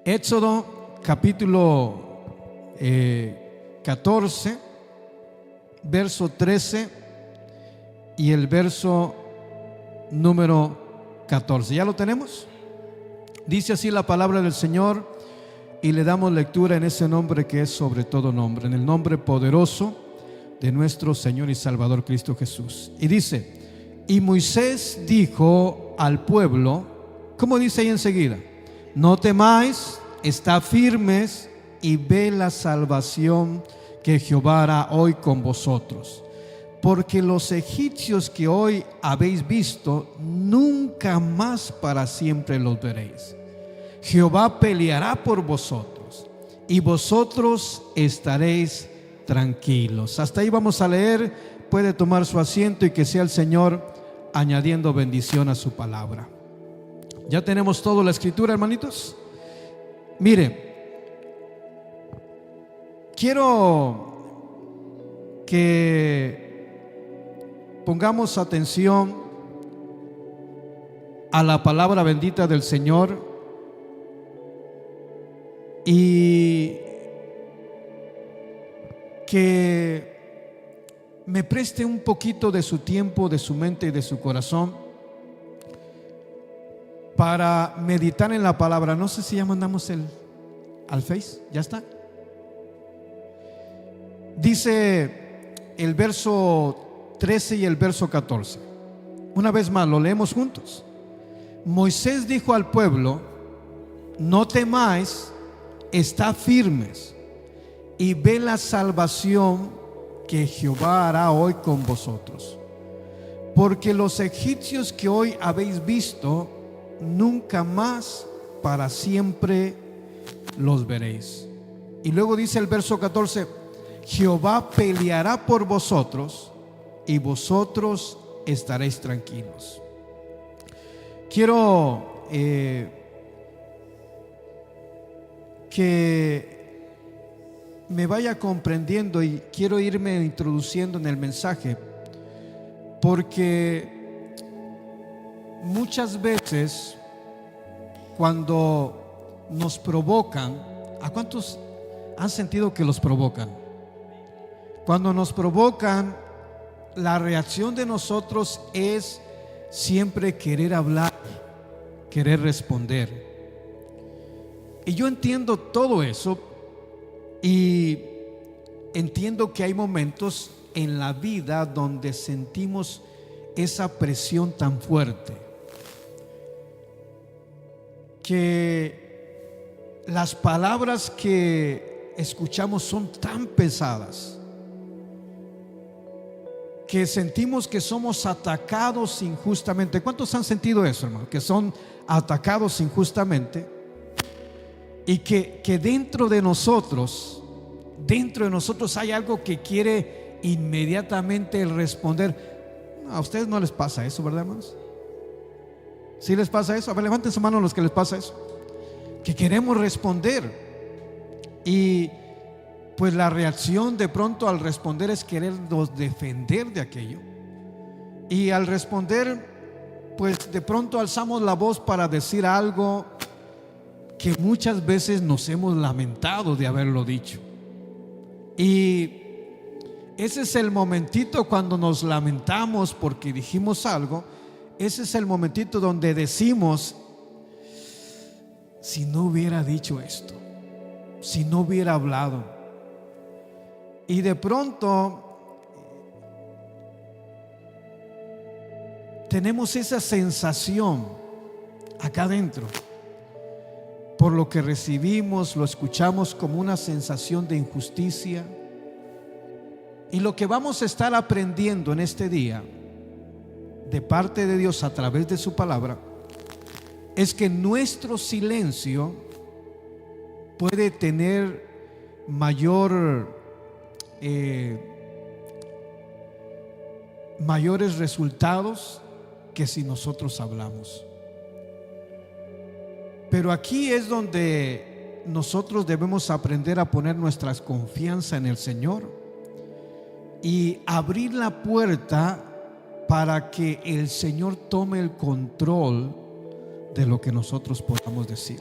Éxodo capítulo 14, verso 13 y el verso número 14. ¿Ya lo tenemos? Dice así la palabra del Señor, y le damos lectura en ese nombre que es sobre todo nombre, en el nombre poderoso de nuestro Señor y Salvador Cristo Jesús. Y dice: y Moisés dijo al pueblo, ¿cómo dice ahí enseguida? No temáis, estad firmes y ve la salvación que Jehová hará hoy con vosotros, porque los egipcios que hoy habéis visto, nunca más para siempre los veréis. Jehová peleará por vosotros y vosotros estaréis tranquilos. Hasta ahí vamos a leer. Puede tomar su asiento y que sea el Señor añadiendo bendición a su palabra. Ya tenemos toda la escritura, hermanitos. Mire, quiero que pongamos atención a la palabra bendita del Señor y que me preste un poquito de su tiempo, de su mente y de su corazón para meditar en la palabra. No sé si ya mandamos al Face. ¿Ya está? Dice el verso 13 y el verso 14. Una vez más, lo leemos juntos. Moisés dijo al pueblo: no temáis, estad firmes y ve la salvación que Jehová hará hoy con vosotros, porque los egipcios que hoy habéis visto, nunca más para siempre los veréis. Y luego dice el verso 14: Jehová peleará por vosotros y vosotros estaréis tranquilos. Quiero que me vaya comprendiendo, y quiero irme introduciendo en el mensaje, porque muchas veces cuando nos provocan, ¿a cuántos han sentido que los provocan? Cuando nos provocan, la reacción de nosotros es siempre querer hablar, querer responder. Y yo entiendo todo eso, y entiendo que hay momentos en la vida donde sentimos esa presión tan fuerte, que las palabras que escuchamos son tan pesadas, que sentimos que somos atacados injustamente. ¿Cuántos han sentido eso, hermano? Que son atacados injustamente, y que dentro de nosotros hay algo que quiere inmediatamente responder. A ustedes no les pasa eso, ¿verdad, hermanos? ¿Sí les pasa eso? A ver, levanten su mano los que les pasa eso, que queremos responder, y pues la reacción de pronto al responder es querernos defender de aquello, y al responder pues de pronto alzamos la voz para decir algo que muchas veces nos hemos lamentado de haberlo dicho. Y ese es el momentito cuando nos lamentamos porque dijimos algo. Ese es el momentito donde decimos: si no hubiera dicho esto, si no hubiera hablado. Y de pronto tenemos esa sensación acá adentro, por lo que recibimos, lo escuchamos como una sensación de injusticia. Y lo que vamos a estar aprendiendo en este día de parte de Dios a través de su palabra es que nuestro silencio puede tener mayores resultados que si nosotros hablamos. Pero aquí es donde nosotros debemos aprender a poner nuestra confianza en el Señor y abrir la puerta para que el Señor tome el control de lo que nosotros podamos decir.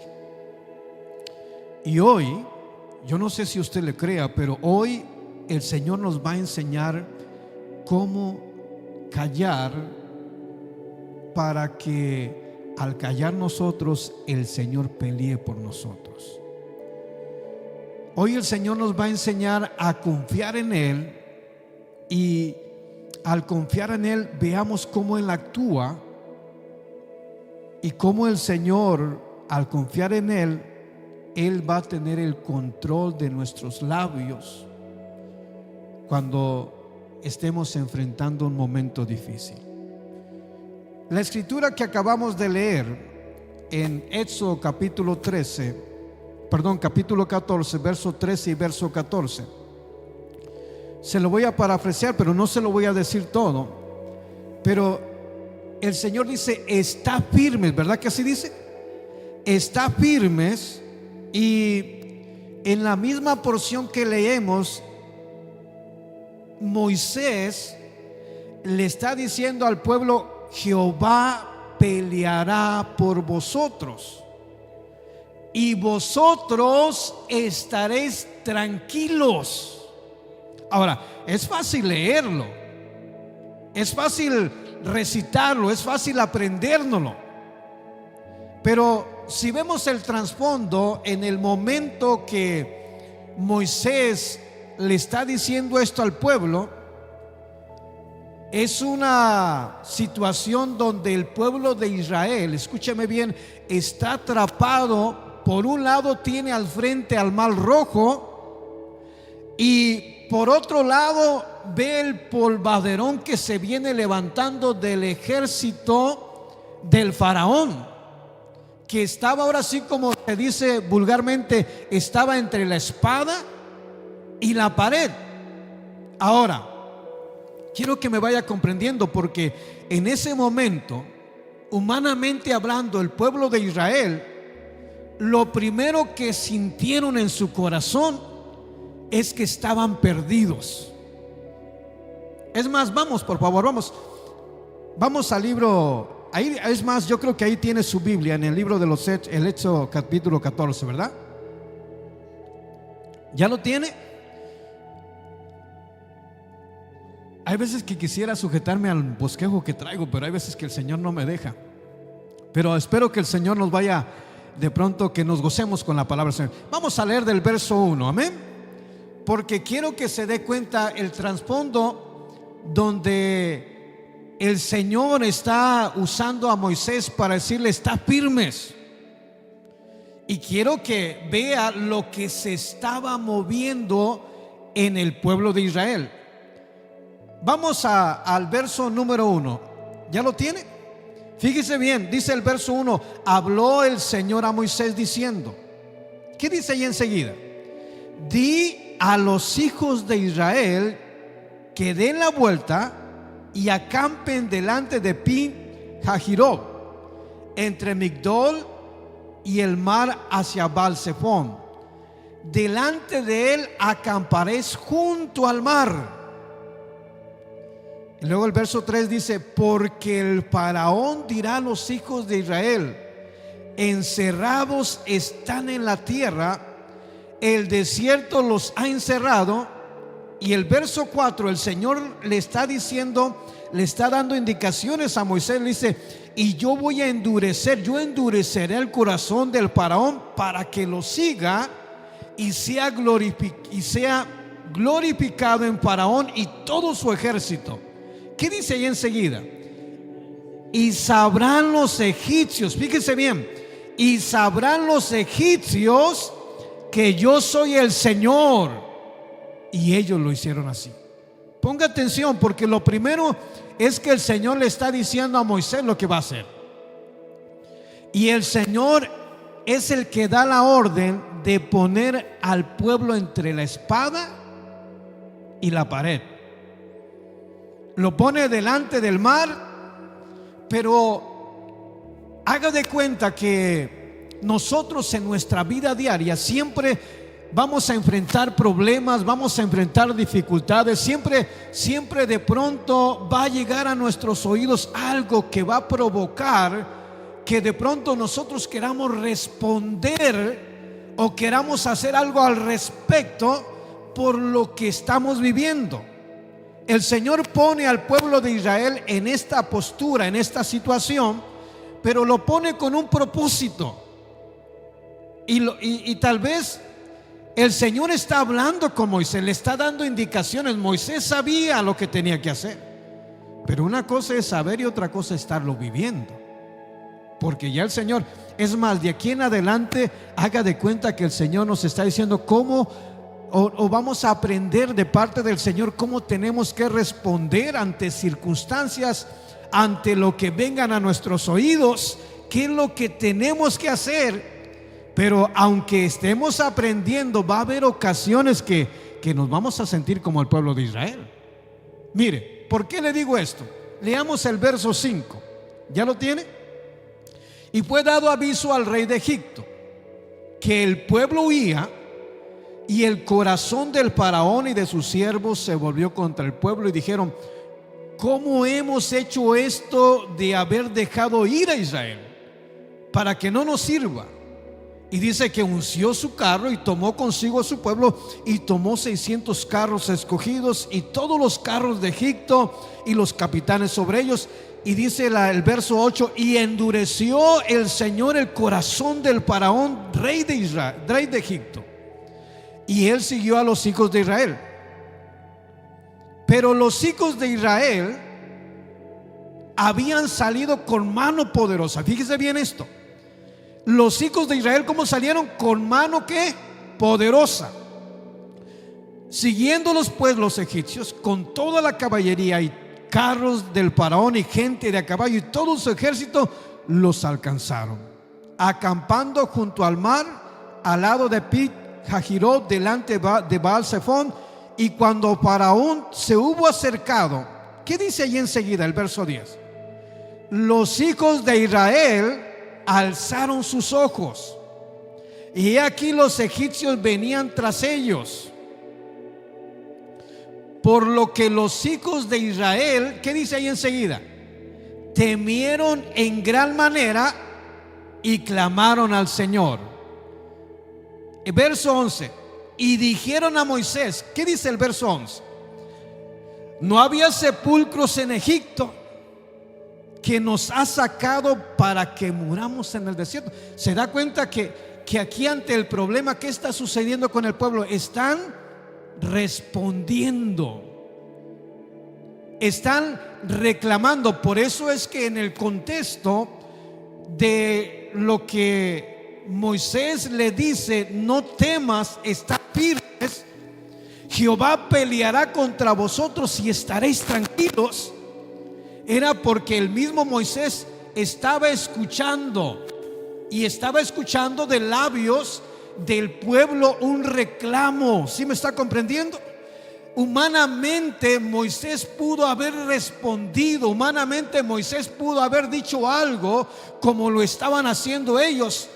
Y hoy, yo no sé si usted le crea, pero hoy el Señor nos va a enseñar cómo callar, para que al callar nosotros, el Señor pelee por nosotros. Hoy el Señor nos va a enseñar a confiar en Él, y al confiar en Él, veamos cómo Él actúa y cómo el Señor, al confiar en Él, Él va a tener el control de nuestros labios cuando estemos enfrentando un momento difícil. La escritura que acabamos de leer en Éxodo capítulo 14, verso 13 y verso 14, se lo voy a parafrasear, pero no se lo voy a decir todo. Pero el Señor dice: está firmes, ¿verdad que así dice? Está firmes. Y en la misma porción que leemos, Moisés le está diciendo al pueblo: Jehová peleará por vosotros y vosotros estaréis tranquilos. Ahora, es fácil leerlo, es fácil recitarlo, es fácil aprendérnoslo, pero si vemos el trasfondo, en el momento que Moisés le está diciendo esto al pueblo, es una situación donde el pueblo de Israel, escúcheme bien, está atrapado. Por un lado tiene al frente al Mar Rojo, y por otro lado ve el polvaderón que se viene levantando del ejército del faraón, que estaba ahora sí, como se dice vulgarmente, estaba entre la espada y la pared. Ahora, quiero que me vaya comprendiendo, porque en ese momento, humanamente hablando, el pueblo de Israel, lo primero que sintieron en su corazón es que estaban perdidos. Es más, vamos, por favor, vamos al libro. Ahí, es más, yo creo que ahí tiene su Biblia, en el libro de los Hechos, el Éxodo capítulo 14, ¿verdad? ¿Ya lo tiene? Hay veces que quisiera sujetarme al bosquejo que traigo, pero hay veces que el Señor no me deja. Pero espero que el Señor nos vaya, de pronto, que nos gocemos con la palabra del Señor. Vamos a leer del verso 1, amén. Porque quiero que se dé cuenta el trasfondo donde el Señor está usando a Moisés para decirle: está firmes. Y quiero que vea lo que se estaba moviendo en el pueblo de Israel. Vamos al verso número 1. ¿Ya lo tiene? Fíjese bien, dice el verso 1: habló el Señor a Moisés diciendo. ¿Qué dice ahí enseguida? Di a los hijos de Israel que den la vuelta y acampen delante de Pi Hahiroth, entre Migdol y el mar hacia Baal-Zephón. Delante de él acamparéis junto al mar. Y luego el verso 3 dice: porque el faraón dirá a los hijos de Israel: encerrados están en la tierra, el desierto los ha encerrado. Y el verso 4, el Señor le está diciendo, le está dando indicaciones a Moisés. Le dice: y yo voy a endurecer, yo endureceré el corazón del faraón para que lo siga y sea glorificado en faraón y todo su ejército. ¿Qué dice ahí enseguida? Y sabrán los egipcios, fíjense bien, y sabrán los egipcios que yo soy el Señor. Y ellos lo hicieron así. Ponga atención, porque lo primero es que el Señor le está diciendo a Moisés lo que va a hacer. Y el Señor es el que da la orden de poner al pueblo entre la espada y la pared. Lo pone delante del mar, pero haga de cuenta que nosotros en nuestra vida diaria siempre vamos a enfrentar problemas, vamos a enfrentar dificultades. Siempre de pronto va a llegar a nuestros oídos algo que va a provocar que de pronto nosotros queramos responder o queramos hacer algo al respecto por lo que estamos viviendo. El Señor pone al pueblo de Israel en esta postura, en esta situación, pero lo pone con un propósito. Y tal vez el Señor está hablando con Moisés, le está dando indicaciones. Moisés sabía lo que tenía que hacer, pero una cosa es saber y otra cosa es estarlo viviendo. Porque ya el Señor, es más, de aquí en adelante, haga de cuenta que el Señor nos está diciendo cómo, o vamos a aprender de parte del Señor cómo tenemos que responder ante circunstancias, ante lo que vengan a nuestros oídos, qué es lo que tenemos que hacer. Pero aunque estemos aprendiendo, va a haber ocasiones que nos vamos a sentir como el pueblo de Israel. Mire, ¿por qué le digo esto? Leamos el verso 5. ¿Ya lo tiene? Y fue dado aviso al rey de Egipto que el pueblo huía, y el corazón del faraón y de sus siervos se volvió contra el pueblo, y dijeron: ¿cómo hemos hecho esto de haber dejado ir a Israel para que no nos sirva? Y dice que unció su carro y tomó consigo a su pueblo, y tomó 600 carros escogidos y todos los carros de Egipto y los capitanes sobre ellos. Y dice el verso 8: y endureció el Señor el corazón del faraón, rey de Israel, rey de Egipto, y él siguió a los hijos de Israel. Pero los hijos de Israel habían salido con mano poderosa. Fíjese bien esto. Los hijos de Israel, ¿cómo salieron? Con mano ¿qué? Poderosa. Siguiéndolos pues los egipcios con toda la caballería y carros del faraón y gente de a caballo y todo su ejército, los alcanzaron, acampando junto al mar, al lado de Pit Hajirot, delante de Baal Zephón. Y cuando faraón se hubo acercado, ¿qué dice allí enseguida el verso 10? Los hijos de Israel alzaron sus ojos, y he aquí los egipcios venían tras ellos. Por lo que los hijos de Israel, ¿qué dice ahí enseguida? Temieron en gran manera y clamaron al Señor. Verso 11: y dijeron a Moisés, ¿qué dice el verso 11? No había sepulcros en Egipto, que nos ha sacado para que muramos en el desierto. ¿Se da cuenta que aquí ante el problema, qué está sucediendo con el pueblo? Están respondiendo, están reclamando. Por eso es que en el contexto de lo que Moisés le dice: no temas, estad firmes, Jehová peleará contra vosotros y estaréis tranquilos, era porque el mismo Moisés estaba escuchando, y estaba escuchando de labios del pueblo un reclamo. ¿Sí me está comprendiendo? Humanamente Moisés pudo haber respondido, humanamente Moisés pudo haber dicho algo como lo estaban haciendo ellos,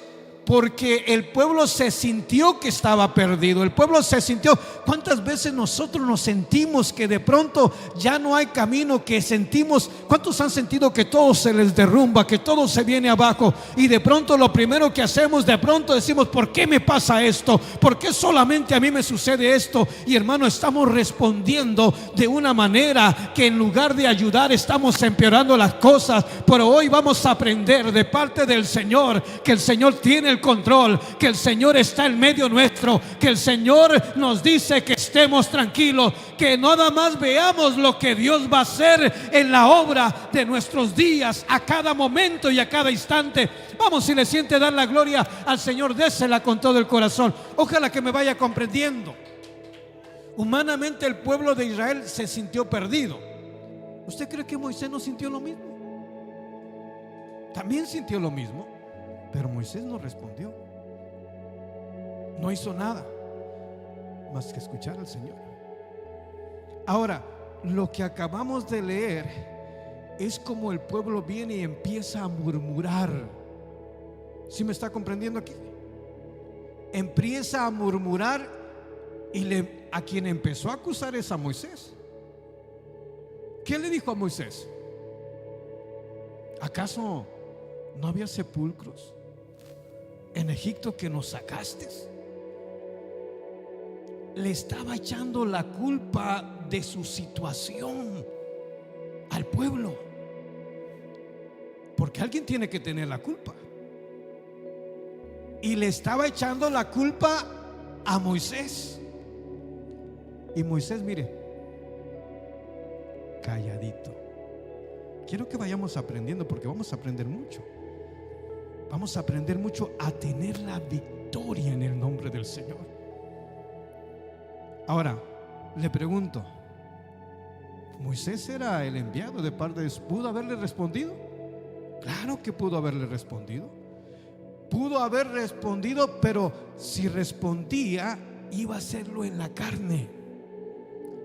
porque el pueblo se sintió que estaba perdido. El pueblo se sintió. ¿Cuántas veces nosotros nos sentimos que de pronto ya no hay camino? Que sentimos, ¿cuántos han sentido que todo se les derrumba, que todo se viene abajo? Y de pronto lo primero que hacemos, de pronto decimos: ¿por qué me pasa esto? ¿Por qué solamente a mí me sucede esto? Y hermano, estamos respondiendo de una manera que en lugar de ayudar estamos empeorando las cosas. Pero hoy vamos a aprender de parte del Señor que el Señor tiene el control, que el Señor está en medio nuestro, que el Señor nos dice que estemos tranquilos, que nada más veamos lo que Dios va a hacer en la obra de nuestros días, a cada momento y a cada instante. Vamos, si le siente dar la gloria al Señor, désela con todo el corazón. Ojalá que me vaya comprendiendo. Humanamente el pueblo de Israel se sintió perdido. ¿Usted cree que Moisés no sintió lo mismo? También sintió lo mismo. Pero Moisés no respondió, no hizo nada más que escuchar al Señor. Ahora, lo que acabamos de leer es como el pueblo viene y empieza a murmurar. ¿Sí me está comprendiendo aquí? Empieza a murmurar, y a quien empezó a acusar es a Moisés. ¿Qué le dijo a Moisés? ¿Acaso no había sepulcros? en Egipto que nos sacaste. Le estaba echando la culpa de su situación al pueblo, porque alguien tiene que tener la culpa. Y le estaba echando la culpa a Moisés. Y Moisés, mire, calladito. Quiero que vayamos aprendiendo, porque vamos a aprender mucho. Vamos a aprender mucho a tener la victoria en el nombre del Señor. Ahora, le pregunto, ¿Moisés era el enviado de parte de Dios? ¿Pudo haberle respondido? Claro que pudo haberle respondido. Pudo haber respondido, pero si respondía, iba a hacerlo en la carne,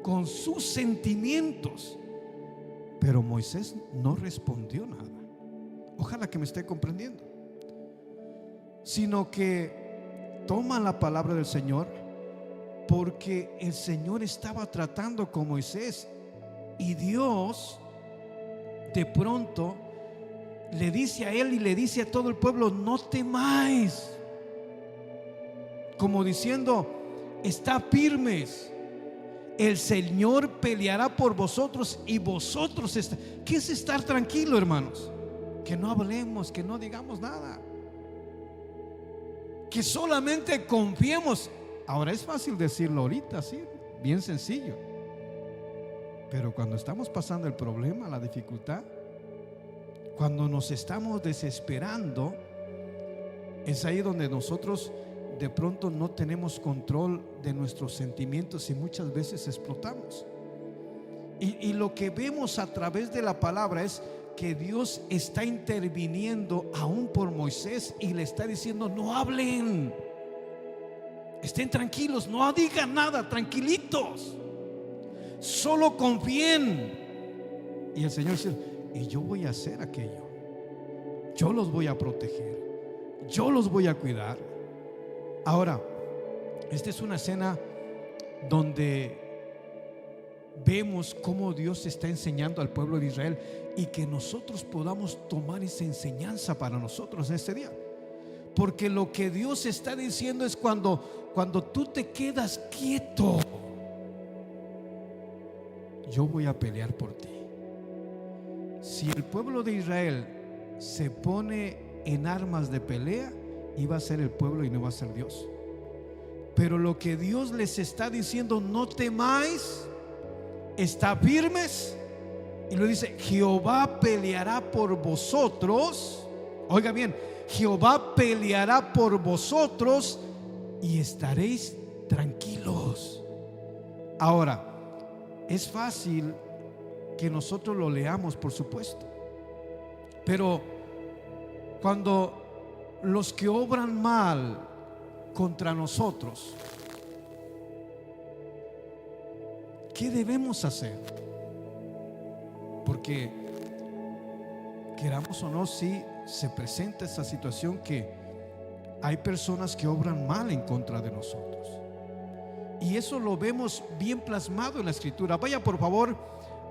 con sus sentimientos. Pero Moisés no respondió nada. Ojalá que me esté comprendiendo. Sino que toma la palabra del Señor, porque el Señor estaba tratando con Moisés, y Dios de pronto le dice a él y le dice a todo el pueblo: no temáis, como diciendo, está firmes, el Señor peleará por vosotros y vosotros ¿qué es estar tranquilo, hermanos? Que no hablemos, que no digamos nada, que solamente confiemos. Ahora es fácil decirlo ahorita, sí, bien sencillo, pero cuando estamos pasando el problema, la dificultad, cuando nos estamos desesperando, es ahí donde nosotros de pronto no tenemos control de nuestros sentimientos y muchas veces explotamos. Y lo que vemos a través de la palabra es que Dios está interviniendo aún por Moisés y le está diciendo: no hablen, estén tranquilos, no digan nada, tranquilitos, solo confíen. Y el Señor dice: y yo voy a hacer aquello, yo los voy a proteger, yo los voy a cuidar. Ahora, esta es una escena donde vemos cómo Dios está enseñando al pueblo de Israel, y que nosotros podamos tomar esa enseñanza para nosotros en este día. Porque lo que Dios está diciendo es cuando tú te quedas quieto, yo voy a pelear por ti. Si el pueblo de Israel se pone en armas de pelea, iba a ser el pueblo y no va a ser Dios. Pero lo que Dios les está diciendo: no temáis, está firmes. Y lo dice: Jehová peleará por vosotros. Oiga bien, Jehová peleará por vosotros y estaréis tranquilos. Ahora, es fácil que nosotros lo leamos, por supuesto, pero cuando los que obran mal contra nosotros, ¿qué debemos hacer? Porque queramos o no, si se presenta esta situación que hay personas que obran mal en contra de nosotros, y eso lo vemos bien plasmado en la Escritura. Vaya por favor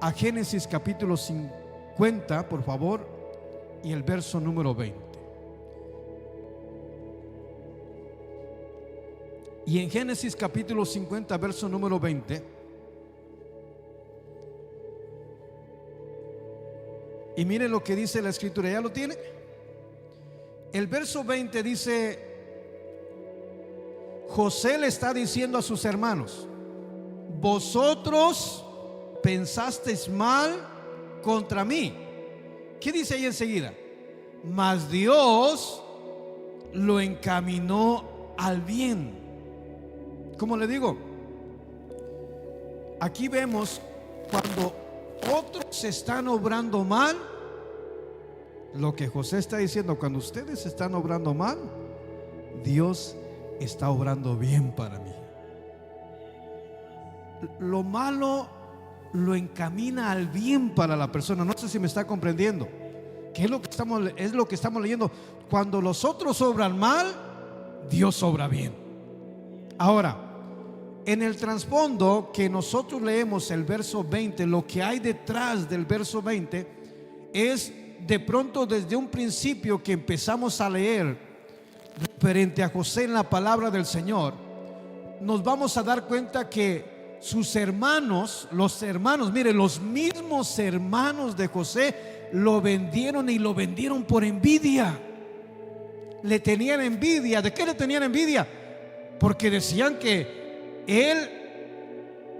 a Génesis capítulo 50, por favor, y el verso número 20. Y en Génesis capítulo 50, verso número 20, y mire lo que dice la Escritura. ¿Ya lo tiene? El verso 20 dice: José le está diciendo a sus hermanos: vosotros pensasteis mal contra mí. ¿Qué dice ahí enseguida? Mas Dios lo encaminó al bien. Como le digo, aquí vemos cuando otros están obrando mal, lo que José está diciendo: cuando ustedes están obrando mal, Dios está obrando bien para mí. Lo malo lo encamina al bien para la persona. No sé si me está comprendiendo. ¿Qué es lo que estamos leyendo? Cuando los otros obran mal, Dios obra bien. Ahora, en el trasfondo que nosotros leemos el verso 20, lo que hay detrás del verso 20 es, de pronto desde un principio que empezamos a leer, referente a José en la palabra del Señor, nos vamos a dar cuenta que sus hermanos, mire, los mismos hermanos de José lo vendieron, y lo vendieron por envidia. Le tenían envidia. ¿De qué le tenían envidia? Porque decían que él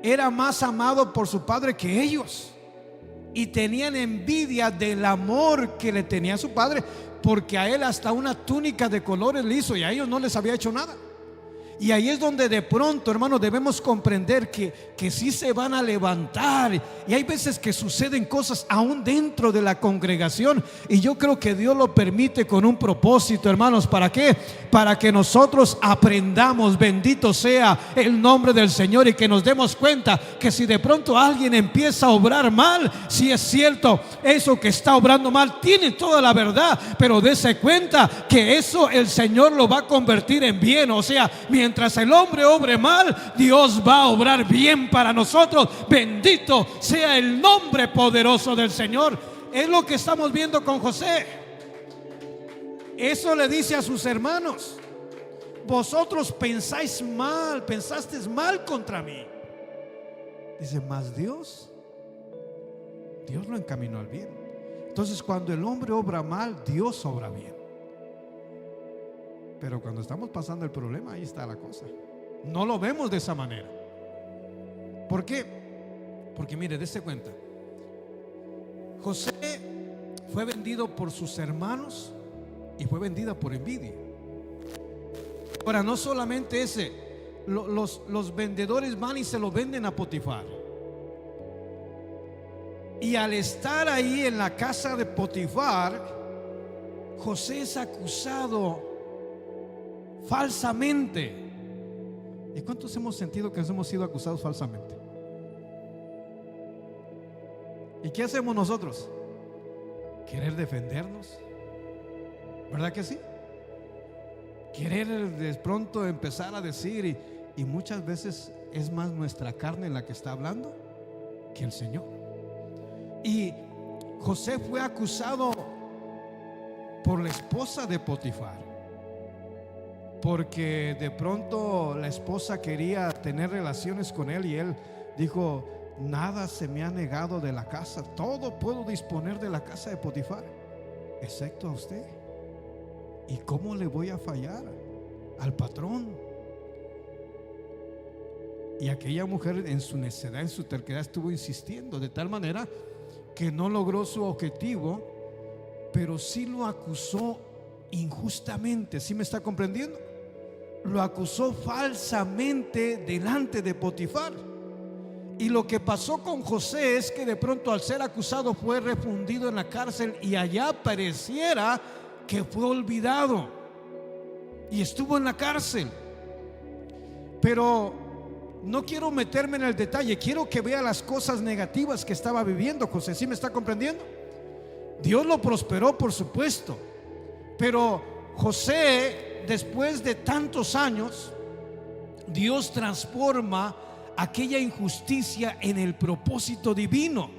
era más amado por su padre que ellos, y tenían envidia del amor que le tenía su padre, porque a él hasta una túnica de colores le hizo y a ellos no les había hecho nada. Y ahí es donde de pronto, hermanos, debemos comprender que sí se van a levantar. Y hay veces que suceden cosas aún dentro de la congregación, y yo creo que Dios lo permite con un propósito, hermanos. ¿Para qué? Para que nosotros aprendamos, bendito sea el nombre del Señor, y que nos demos cuenta que si de pronto alguien empieza a obrar mal, si es cierto, eso que está obrando mal tiene toda la verdad, pero dése cuenta que eso el Señor lo va a convertir en bien. O sea, mientras el hombre obre mal, Dios va a obrar bien para nosotros. Bendito sea el nombre poderoso del Señor. Es lo que estamos viendo con José. Eso le dice a sus hermanos: vosotros pensaste mal contra mí. Dice, mas Dios lo encaminó al bien. Entonces, cuando el hombre obra mal, Dios obra bien. Pero cuando estamos pasando el problema, ahí está la cosa. No lo vemos de esa manera. ¿Por qué? Porque mire, dése cuenta, José fue vendido por sus hermanos y fue vendida por envidia. Ahora, no solamente ese, los vendedores van y se lo venden a Potifar. Y al estar ahí en la casa de Potifar, José es acusado falsamente. ¿Y cuántos hemos sentido que hemos sido acusados falsamente? ¿Y qué hacemos nosotros? Querer defendernos, ¿verdad que sí? Querer de pronto empezar a decir, y muchas veces es más nuestra carne la que está hablando que el Señor. Y José fue acusado por la esposa de Potifar, porque de pronto la esposa quería tener relaciones con él, y él dijo: nada se me ha negado de la casa, todo puedo disponer de la casa de Potifar, excepto a usted. ¿Y cómo le voy a fallar al patrón? Y aquella mujer, en su necedad, en su terquedad, estuvo insistiendo, de tal manera que no logró su objetivo, pero sí lo acusó injustamente. ¿Sí me está comprendiendo? Lo acusó falsamente delante de Potifar. Y lo que pasó con José es que de pronto, al ser acusado, fue refundido en la cárcel, y allá pareciera que fue olvidado y estuvo en la cárcel. Pero no quiero meterme en el detalle, quiero que vea las cosas negativas que estaba viviendo José. ¿Sí me está comprendiendo? Dios lo prosperó, por supuesto, pero José, después de tantos años, Dios transforma aquella injusticia en el propósito divino.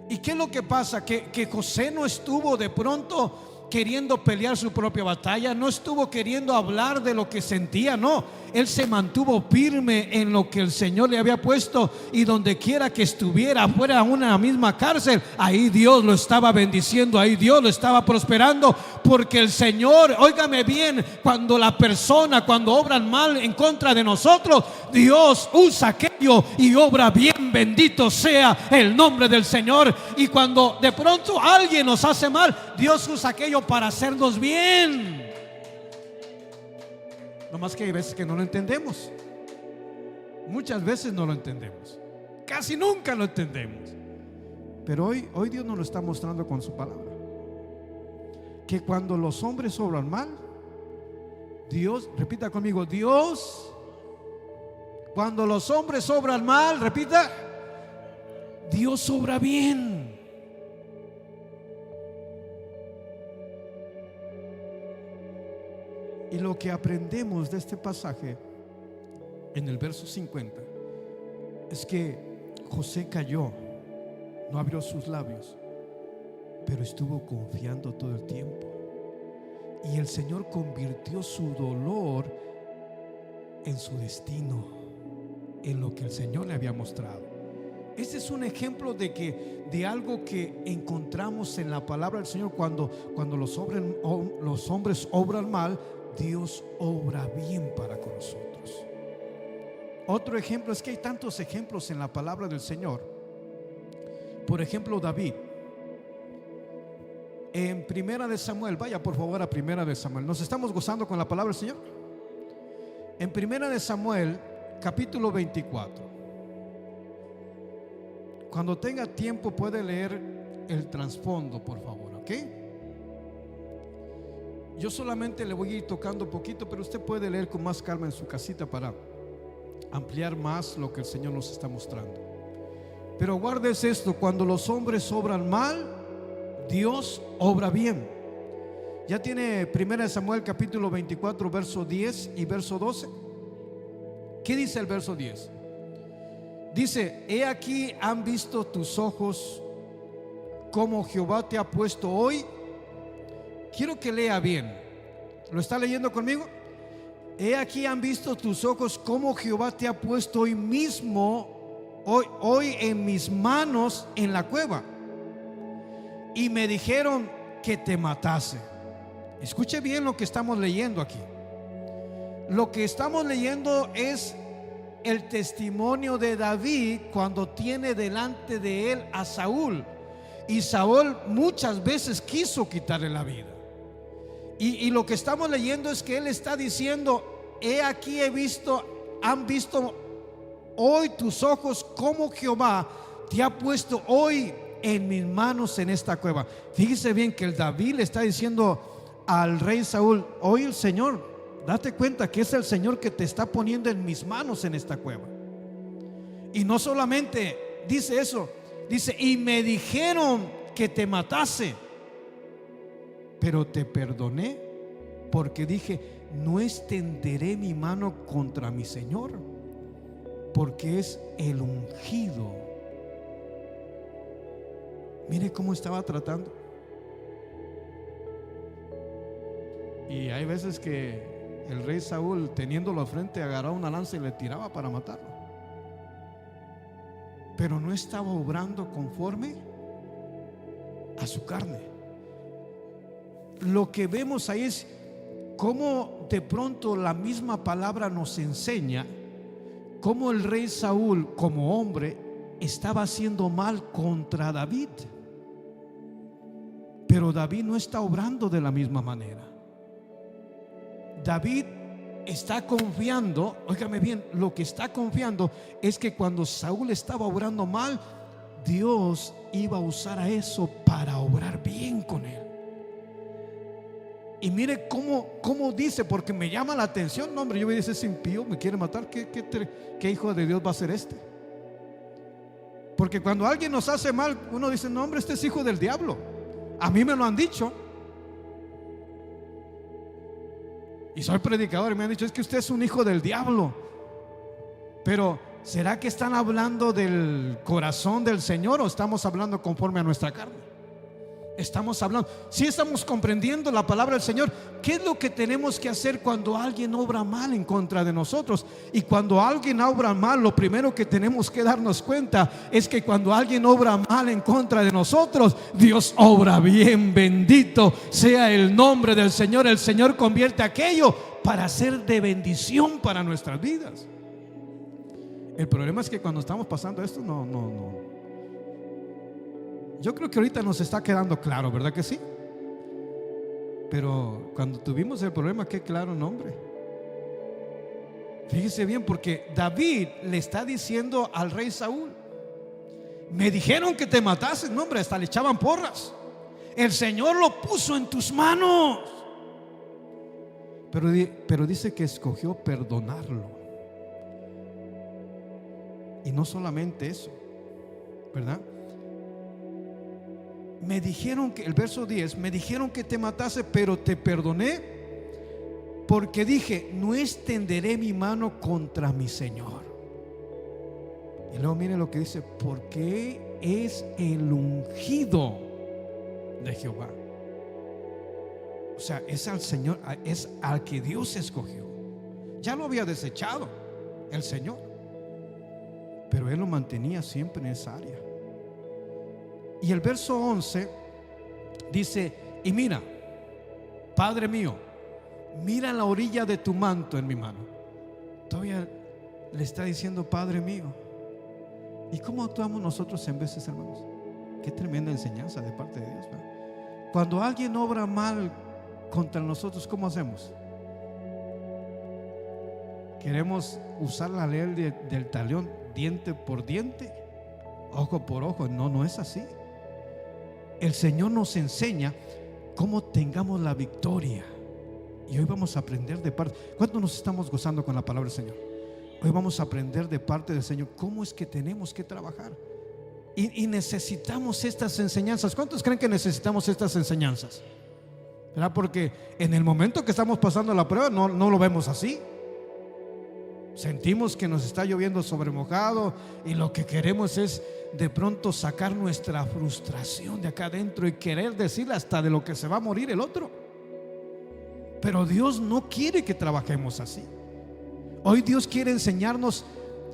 ¿Y qué es lo que pasa? Que José no estuvo de pronto queriendo pelear su propia batalla, no estuvo queriendo hablar de lo que sentía, no. Él se mantuvo firme en lo que el Señor le había puesto, y donde quiera que estuviera, fuera una misma cárcel, ahí Dios lo estaba bendiciendo, ahí Dios lo estaba prosperando, porque el Señor, óigame bien, cuando obran mal en contra de nosotros, Dios usa aquello y obra bien. Bendito sea el nombre del Señor. Y cuando de pronto alguien nos hace mal, Dios usa aquello para hacernos bien. No más que hay veces que no lo entendemos. Muchas veces no lo entendemos, casi nunca lo entendemos. Pero hoy Dios nos lo está mostrando con su palabra, que cuando los hombres obran mal, Dios, repita conmigo, Dios, cuando los hombres obran mal, repita, Dios obra bien. Y lo que aprendemos de este pasaje en el verso 50 es que José cayó, no abrió sus labios, pero estuvo confiando todo el tiempo. Y el Señor convirtió su dolor en su destino, en lo que el Señor le había mostrado. Este es un ejemplo de algo que encontramos en la palabra del Señor. Cuando los hombres obran mal, Dios obra bien para con nosotros. Otro ejemplo es que hay tantos ejemplos en la palabra del Señor. Por ejemplo, David. En Primera de Samuel, vaya por favor a Primera de Samuel. ¿Nos estamos gozando con la palabra del Señor? En Primera de Samuel, capítulo 24. Cuando tenga tiempo puede leer el trasfondo, por favor, ¿ok? Yo solamente le voy a ir tocando poquito, pero usted puede leer con más calma en su casita para ampliar más lo que el Señor nos está mostrando. Pero guardes esto: cuando los hombres obran mal, Dios obra bien. Ya tiene 1 Samuel capítulo 24 verso 10 y verso 12. ¿Qué dice el verso 10? Dice: he aquí han visto tus ojos como Jehová te ha puesto hoy. Quiero que lea bien. ¿Lo está leyendo conmigo? He aquí han visto tus ojos como Jehová te ha puesto hoy mismo, hoy en mis manos en la cueva. Y me dijeron que te matase. Escuche bien lo que estamos leyendo aquí. Lo que estamos leyendo es el testimonio de David cuando tiene delante de él a Saúl. Y Saúl muchas veces quiso quitarle la vida. Y lo que estamos leyendo es que él está diciendo: he aquí han visto hoy tus ojos como Jehová te ha puesto hoy en mis manos en esta cueva. Fíjese bien que el David le está diciendo al rey Saúl: hoy el Señor, date cuenta que es el Señor que te está poniendo en mis manos en esta cueva. Y no solamente dice eso, dice: y me dijeron que te matase, pero te perdoné, porque dije: no extenderé mi mano contra mi Señor, porque es el ungido. Mire cómo estaba tratando. Y hay veces que el rey Saúl, teniéndolo al frente, agarraba una lanza y le tiraba para matarlo. Pero no estaba obrando conforme a su carne. Lo que vemos ahí es cómo de pronto la misma palabra nos enseña cómo el rey Saúl, como hombre, estaba haciendo mal contra David. Pero David no está obrando de la misma manera. David está confiando, óigame bien, lo que está confiando es que cuando Saúl estaba obrando mal, Dios iba a usar a eso para obrar bien con él. Y mire cómo dice, porque me llama la atención. No, hombre, yo voy a decir: ese impío me quiere matar. ¿Qué hijo de Dios va a ser este? Porque cuando alguien nos hace mal, uno dice: no, hombre, este es hijo del diablo. A mí me lo han dicho. Y soy predicador y me han dicho: es que usted es un hijo del diablo. Pero ¿será que están hablando del corazón del Señor o estamos hablando conforme a nuestra carne? Estamos hablando, si estamos comprendiendo la palabra del Señor. ¿Qué es lo que tenemos que hacer cuando alguien obra mal en contra de nosotros? Y cuando alguien obra mal, lo primero que tenemos que darnos cuenta es que cuando alguien obra mal en contra de nosotros, Dios obra bien. Bendito sea el nombre del Señor. El Señor convierte aquello para ser de bendición para nuestras vidas. El problema es que cuando estamos pasando esto, no. Yo creo que ahorita nos está quedando claro, ¿verdad que sí? Pero cuando tuvimos el problema, qué claro nombre. Fíjese bien, porque David le está diciendo al rey Saúl: me dijeron que te matases. No, hombre, hasta le echaban porras. El Señor lo puso en tus manos. Pero dice que escogió perdonarlo. Y no solamente eso, ¿verdad? Me dijeron que, el verso 10, me dijeron que te matase, pero te perdoné, porque dije: no extenderé mi mano contra mi Señor. Y luego mire lo que dice: porque es el ungido de Jehová. O sea, es al Señor, es al que Dios escogió. Ya lo había desechado el Señor, pero Él lo mantenía siempre en esa área. Y el verso 11 dice: y mira, Padre mío, mira la orilla de tu manto en mi mano. Todavía le está diciendo Padre mío. ¿Y cómo actuamos nosotros en veces, hermanos? Qué tremenda enseñanza de parte de Dios, ¿verdad? Cuando alguien obra mal contra nosotros, ¿cómo hacemos? Queremos usar la ley del talión, diente por diente, ojo por ojo. No, no es así. El Señor nos enseña cómo tengamos la victoria. Y hoy vamos a aprender de parte. ¿Cuánto nos estamos gozando con la palabra del Señor? Hoy vamos a aprender de parte del Señor cómo es que tenemos que trabajar. Y necesitamos estas enseñanzas. ¿Cuántos creen que necesitamos estas enseñanzas? ¿Verdad? Porque en el momento que estamos pasando la prueba no lo vemos así. Sentimos que nos está lloviendo sobre mojado y lo que queremos es de pronto sacar nuestra frustración de acá adentro y querer decir hasta de lo que se va a morir el otro. Pero Dios no quiere que trabajemos así. Hoy Dios quiere enseñarnos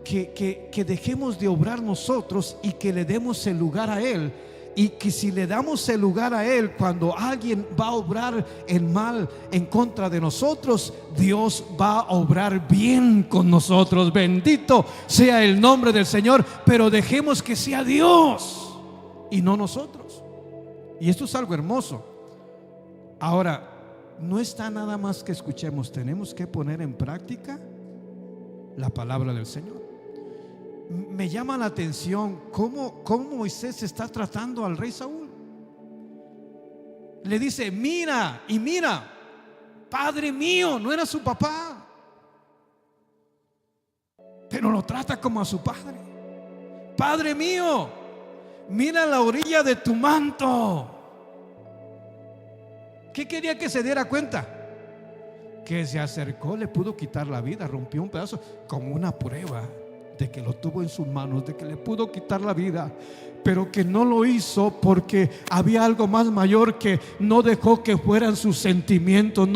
que dejemos de obrar nosotros y que le demos el lugar a Él. Y que si le damos el lugar a Él, cuando alguien va a obrar el mal en contra de nosotros, Dios va a obrar bien con nosotros. Bendito sea el nombre del Señor. Pero dejemos que sea Dios y no nosotros. Y esto es algo hermoso. Ahora, no está nada más que escuchemos, tenemos que poner en práctica la palabra del Señor. Me llama la atención cómo Moisés está tratando al rey Saúl. Le dice: mira y mira, Padre mío. No era su papá, pero lo trata como a su padre. Padre mío, mira la orilla de tu manto. ¿Qué quería que se diera cuenta? Que se acercó, le pudo quitar la vida, rompió un pedazo como una prueba de que lo tuvo en sus manos, de que le pudo quitar la vida, pero que no lo hizo porque había algo más mayor, que no dejó que fueran sus sentimientos,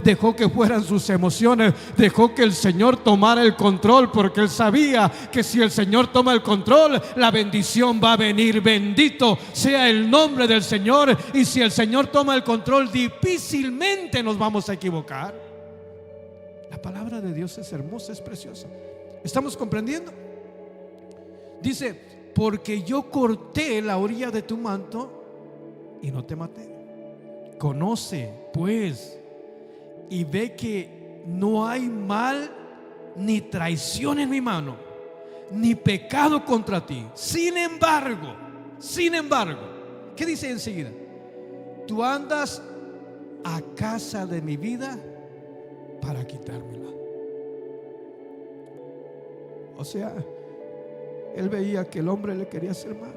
dejó que fueran sus emociones, dejó que el Señor tomara el control, porque él sabía que si el Señor toma el control, la bendición va a venir. Bendito sea el nombre del Señor. Y si el Señor toma el control, difícilmente nos vamos a equivocar. La palabra de Dios es hermosa, es preciosa. ¿Estamos comprendiendo? Dice: porque yo corté la orilla de tu manto y no te maté. Conoce pues y ve que no hay mal ni traición en mi mano, ni pecado contra ti. Sin embargo, ¿qué dice enseguida? Tú andas a casa de mi vida para quitármela. O sea, él veía que el hombre le quería hacer mal.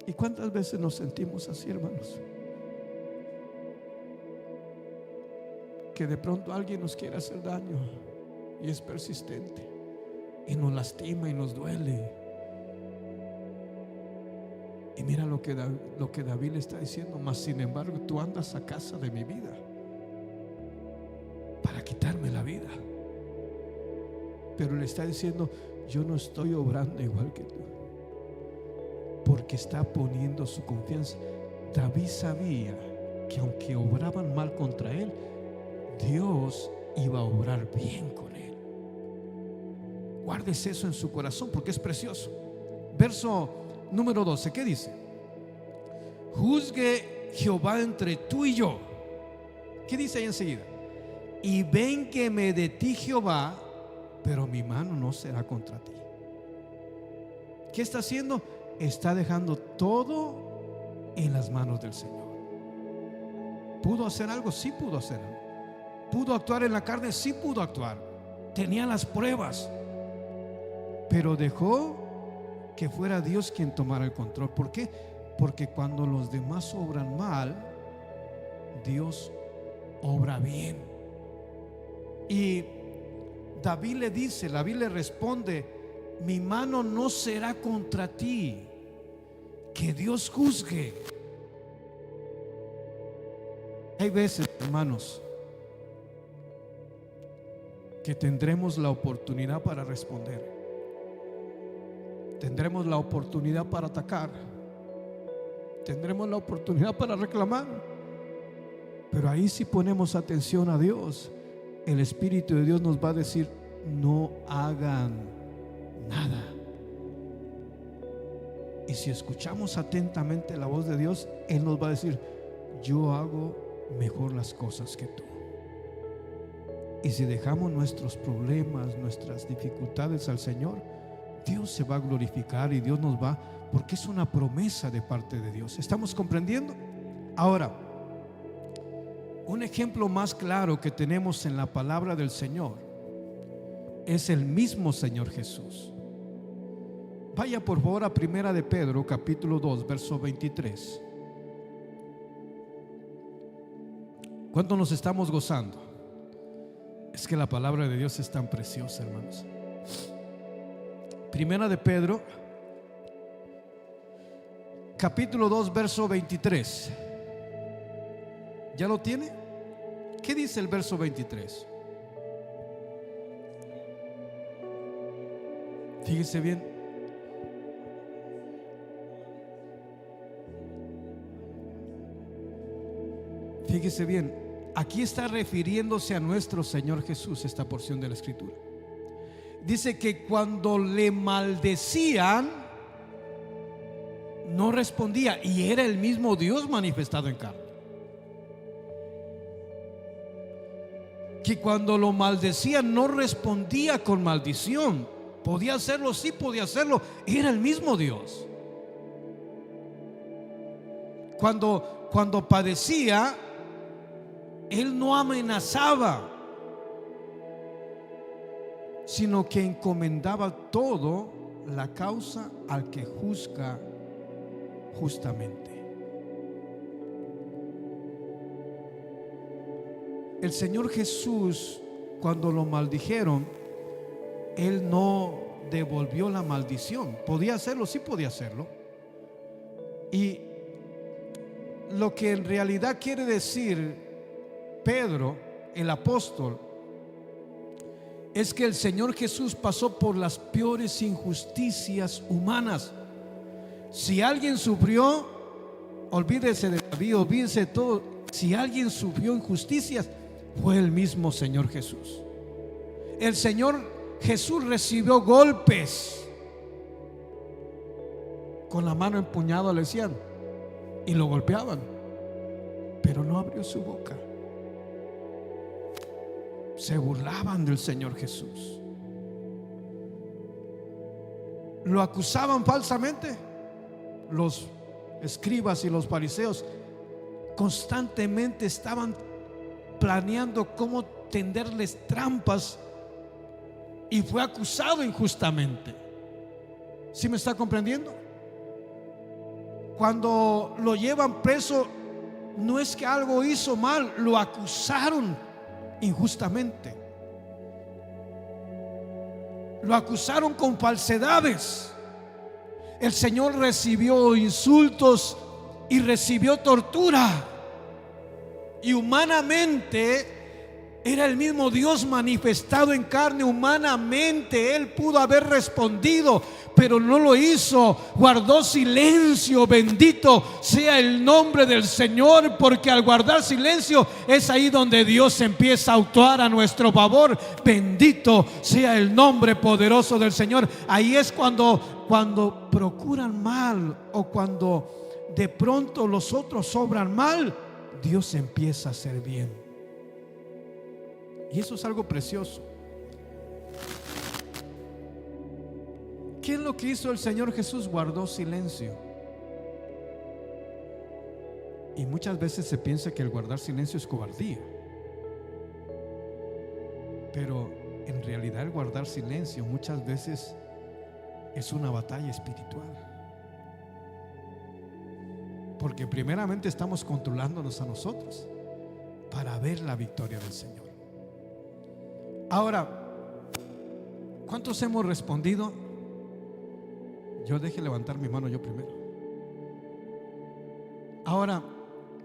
¿Y cuántas veces nos sentimos así, hermanos? Que de pronto alguien nos quiere hacer daño y es persistente y nos lastima y nos duele. Y mira lo que David le está diciendo: mas sin embargo tú andas a casa de mi vida para quitarme la vida. Pero le está diciendo: yo no estoy obrando igual que tú, porque está poniendo su confianza. David sabía que aunque obraban mal contra él, Dios iba a obrar bien con él. Guárdese eso en su corazón, porque es precioso. Verso número 12, ¿qué dice? Juzgue Jehová entre tú y yo. ¿Qué dice ahí enseguida? Y ven que me de ti Jehová, pero mi mano no será contra ti. ¿Qué está haciendo? Está dejando todo en las manos del Señor. ¿Pudo hacer algo? Sí pudo hacer algo. ¿Pudo actuar en la carne? Sí pudo actuar. Tenía las pruebas, pero dejó que fuera Dios quien tomara el control. ¿Por qué? Porque cuando los demás obran mal, Dios obra bien. Y David le responde: mi mano no será contra ti, que Dios juzgue. Hay veces, hermanos, que tendremos la oportunidad para responder, tendremos la oportunidad para atacar, tendremos la oportunidad para reclamar, pero ahí si ponemos atención a Dios, el Espíritu de Dios nos va a decir: no hagan nada. Y si escuchamos atentamente la voz de Dios, Él nos va a decir: yo hago mejor las cosas que tú. Y si dejamos nuestros problemas, nuestras dificultades al Señor, Dios se va a glorificar y Dios nos va, porque es una promesa de parte de Dios. ¿Estamos comprendiendo? Ahora, un ejemplo más claro que tenemos en la palabra del Señor es el mismo Señor Jesús. Vaya por favor a Primera de Pedro, capítulo 2, verso 23. ¿Cuánto nos estamos gozando? Es que la palabra de Dios es tan preciosa, hermanos. Primera de Pedro, capítulo 2, verso 23. ¿Ya lo tiene? ¿Qué dice el verso 23? Fíjese bien. Fíjese bien. Aquí está refiriéndose a nuestro Señor Jesús, esta porción de la Escritura. Dice que cuando le maldecían, no respondía, y era el mismo Dios manifestado en carne. Que cuando lo maldecían, no respondía con maldición. Podía hacerlo, sí podía hacerlo, era el mismo Dios. Cuando padecía, Él no amenazaba, sino que encomendaba todo la causa al que juzga justamente. El Señor Jesús, cuando lo maldijeron, Él no devolvió la maldición. Podía hacerlo, sí podía hacerlo. Y lo que en realidad quiere decir Pedro, el apóstol, es que el Señor Jesús pasó por las peores injusticias humanas. Si alguien sufrió, olvídese de David, olvídese de todo. Si alguien sufrió injusticias, fue el mismo Señor Jesús. El Señor Jesús recibió golpes, con la mano empuñada le decían, y lo golpeaban, pero no abrió su boca. Se burlaban del Señor Jesús, lo acusaban falsamente. Los escribas y los fariseos constantemente estaban planeando cómo tenderles trampas, y fue acusado injustamente. ¿Sí me está comprendiendo? Cuando lo llevan preso, no es que algo hizo mal, lo acusaron injustamente, lo acusaron con falsedades. El Señor recibió insultos y recibió tortura, y humanamente era el mismo Dios manifestado en carne. Humanamente Él pudo haber respondido, pero no lo hizo, guardó silencio. Bendito sea el nombre del Señor, porque al guardar silencio es ahí donde Dios empieza a actuar a nuestro favor. Bendito sea el nombre poderoso del Señor. Ahí es cuando procuran mal, o cuando de pronto los otros obran mal, Dios empieza a hacer bien. Y eso es algo precioso. ¿Qué es lo que hizo el Señor Jesús? Guardó silencio. Y muchas veces se piensa que el guardar silencio es cobardía, pero en realidad el guardar silencio muchas veces es una batalla espiritual, porque primeramente estamos controlándonos a nosotros para ver la victoria del Señor. Ahora, ¿cuántos hemos respondido? Yo deje levantar mi mano yo primero. Ahora,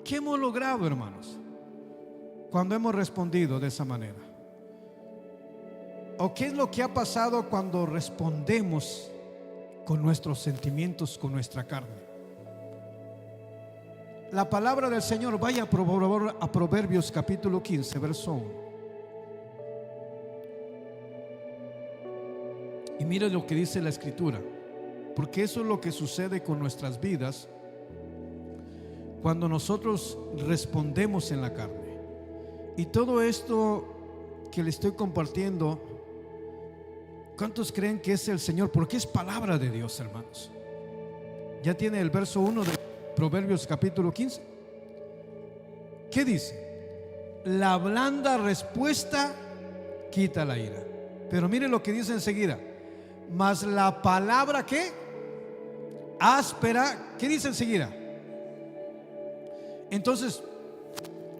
¿qué hemos logrado, hermanos? cuando hemos respondido de esa manera? ¿O qué es lo que ha pasado cuando respondemos con nuestros sentimientos, con nuestra carne? La palabra del Señor, vaya por favor a Proverbios capítulo 15, verso 1. Y mire lo que dice la Escritura, porque eso es lo que sucede con nuestras vidas cuando nosotros respondemos en la carne. Y todo esto que le estoy compartiendo, ¿cuántos creen que es el Señor? Porque es palabra de Dios, hermanos. Ya tiene el verso 1 de Proverbios capítulo 15. ¿Qué dice? La blanda respuesta quita la ira. Pero mire lo que dice enseguida. Mas la palabra ¿qué? Áspera. ¿Qué dice enseguida? Entonces,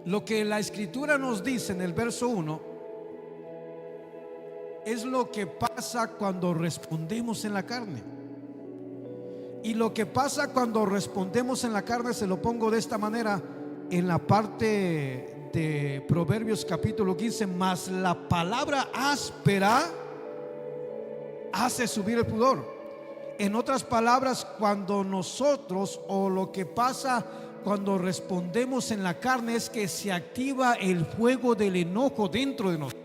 lo que la Escritura nos dice en el verso 1 es lo que pasa cuando respondemos en la carne. Y lo que pasa cuando respondemos en la carne, se lo pongo de esta manera en la parte de Proverbios capítulo 15. Mas la palabra áspera hace subir el pudor. En otras palabras, cuando nosotros, o lo que pasa cuando respondemos en la carne, es que se activa el fuego del enojo dentro de nosotros.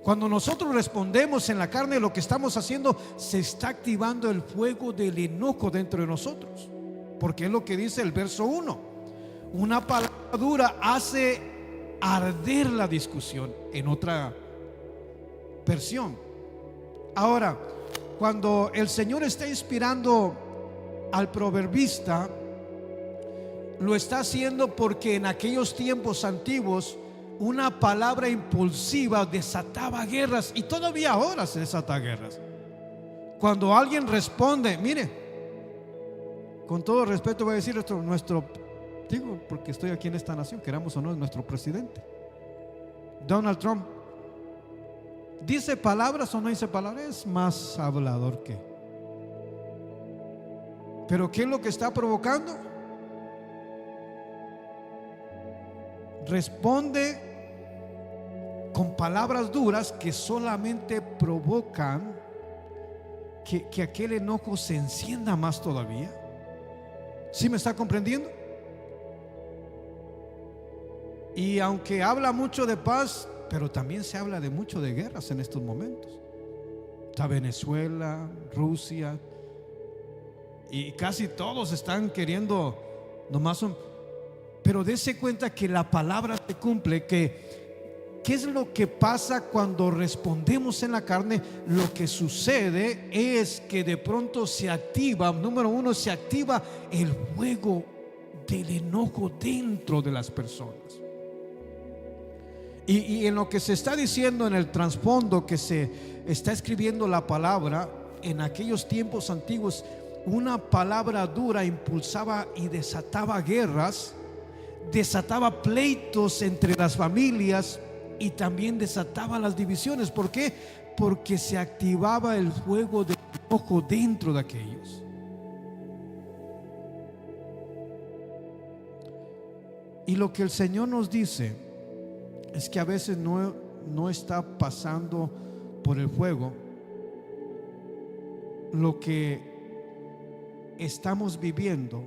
Cuando nosotros respondemos en la carne, lo que estamos haciendo, se está activando el fuego del enojo dentro de nosotros. Porque es lo que dice el verso 1. Una palabra dura hace arder la discusión, en otra versión. Ahora, cuando el Señor está inspirando al proverbista, lo está haciendo porque en aquellos tiempos antiguos una palabra impulsiva desataba guerras, y todavía ahora se desata guerras. Cuando alguien responde, mire, con todo respeto voy a decir nuestro, digo porque estoy aquí en esta nación, queramos o no, es nuestro presidente Donald Trump. ¿Dice palabras o no dice palabras? Es más hablador que. Pero ¿qué es lo que está provocando? Responde con palabras duras que solamente provocan que aquel enojo se encienda más todavía. ¿Sí me está comprendiendo? Y aunque habla mucho de paz, pero también se habla de mucho de guerras en estos momentos. Está Venezuela, Rusia, y casi todos están queriendo nomás pero dése cuenta que la palabra se cumple. ¿Qué es lo que pasa cuando respondemos en la carne? Lo que sucede es que de pronto se activa, número uno, se activa el fuego del enojo dentro de las personas. Y en lo que se está diciendo, en el trasfondo que se está escribiendo la palabra, en aquellos tiempos antiguos, una palabra dura impulsaba y desataba guerras, desataba pleitos entre las familias y también desataba las divisiones. ¿Por qué? Porque se activaba el fuego del enojo dentro de aquellos. Y lo que el Señor nos dice es que a veces no está pasando por el fuego lo que estamos viviendo.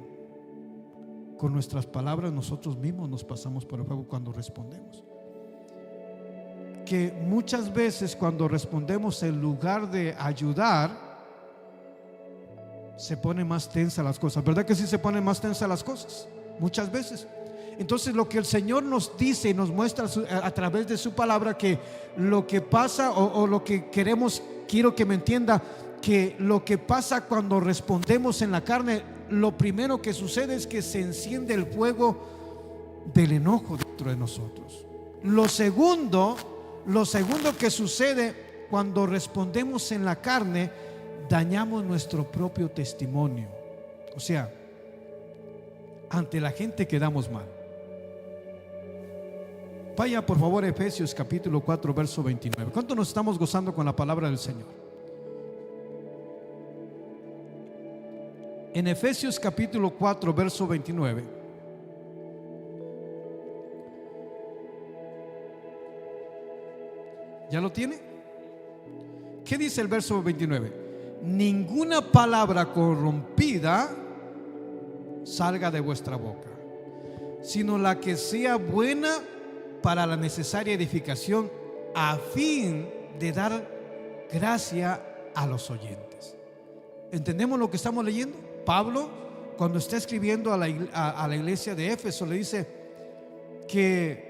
Con nuestras palabras nosotros mismos nos pasamos por el fuego cuando respondemos. Que muchas veces cuando respondemos, en lugar de ayudar, se pone más tensa las cosas. ¿Verdad que sí se ponen más tensas las cosas? Muchas veces. Entonces lo que el Señor nos dice y nos muestra a través de su palabra, que lo que pasa o lo que queremos, quiero que me entienda, que lo que pasa cuando respondemos en la carne, lo primero que sucede es que se enciende el fuego del enojo dentro de nosotros. Lo segundo que sucede cuando respondemos en la carne, dañamos nuestro propio testimonio. O sea, ante la gente quedamos mal. Vaya por favor a Efesios capítulo 4 verso 29. ¿Cuánto nos estamos gozando con la palabra del Señor? En Efesios capítulo 4 verso 29 ¿Ya lo tiene? ¿Qué dice el verso 29? Ninguna palabra corrompida salga de vuestra boca, sino la que sea buena para la necesaria edificación, a fin de dar gracia a los oyentes. ¿Entendemos lo que estamos leyendo? Pablo, cuando está escribiendo a la iglesia de Éfeso, le dice que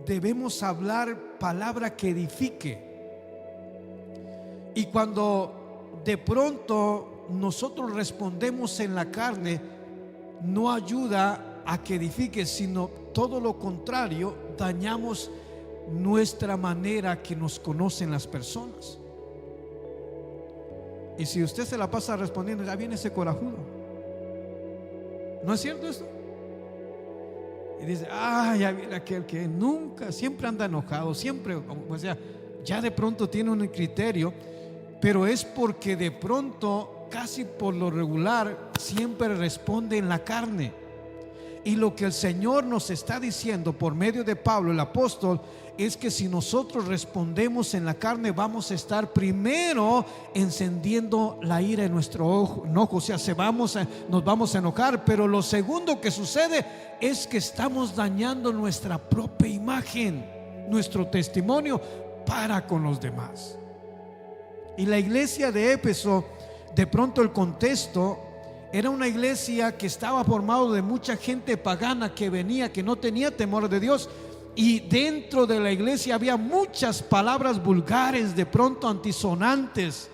debemos hablar palabra que edifique. Y cuando de pronto nosotros respondemos en la carne, no ayuda a que edifique, sino todo lo contrario, dañamos nuestra manera que nos conocen las personas. Y si usted se la pasa respondiendo, ya viene ese corajudo. ¿No es cierto esto? Y dice, ya viene aquel que nunca, siempre anda enojado, siempre, o sea, ya de pronto tiene un criterio, pero es porque de pronto, casi por lo regular, siempre responde en la carne. Y lo que el Señor nos está diciendo por medio de Pablo, el apóstol, es que si nosotros respondemos en la carne, vamos a estar primero encendiendo la ira en nuestro enojo, o sea, nos vamos a enojar. Pero lo segundo que sucede es que estamos dañando nuestra propia imagen, nuestro testimonio para con los demás. Y la iglesia de Éfeso, de pronto el contexto era una iglesia que estaba formado de mucha gente pagana que venía, que no tenía temor de Dios. Y dentro de la iglesia había muchas palabras vulgares, de pronto antisonantes.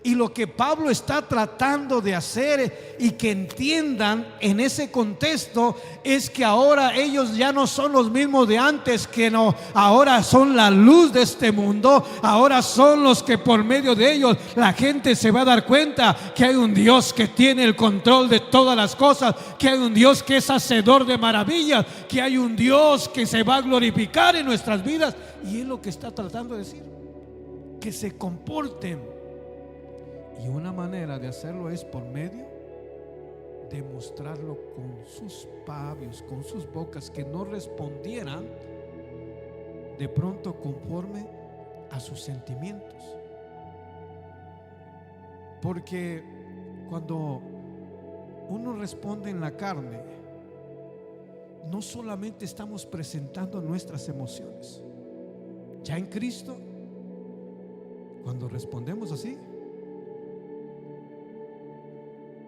Y lo que Pablo está tratando de hacer y que entiendan en ese contexto es que ahora ellos ya no son los mismos de antes, que no, ahora son la luz de este mundo. Ahora son los que por medio de ellos la gente se va a dar cuenta que hay un Dios que tiene el control de todas las cosas, que hay un Dios que es hacedor de maravillas, que hay un Dios que se va a glorificar en nuestras vidas. Y es lo que está tratando de decir, que se comporten. Y una manera de hacerlo es por medio de mostrarlo con sus labios, con sus bocas, que no respondieran de pronto conforme a sus sentimientos. Porque cuando uno responde en la carne, no solamente estamos presentando nuestras emociones. Ya en Cristo, cuando respondemos así,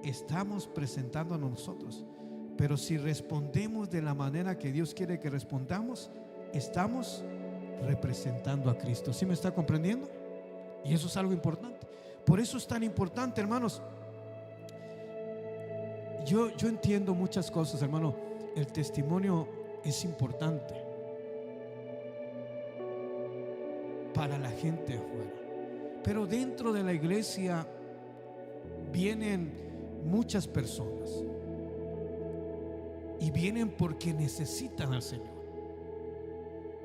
estamos presentando a nosotros. Pero si respondemos de la manera que Dios quiere que respondamos, estamos representando a Cristo. ¿Sí me está comprendiendo? Y eso es algo importante. Por eso es tan importante, hermanos. Yo entiendo muchas cosas, hermano. El testimonio es importante para la gente afuera, pero dentro de la iglesia vienen muchas personas y vienen porque necesitan al Señor,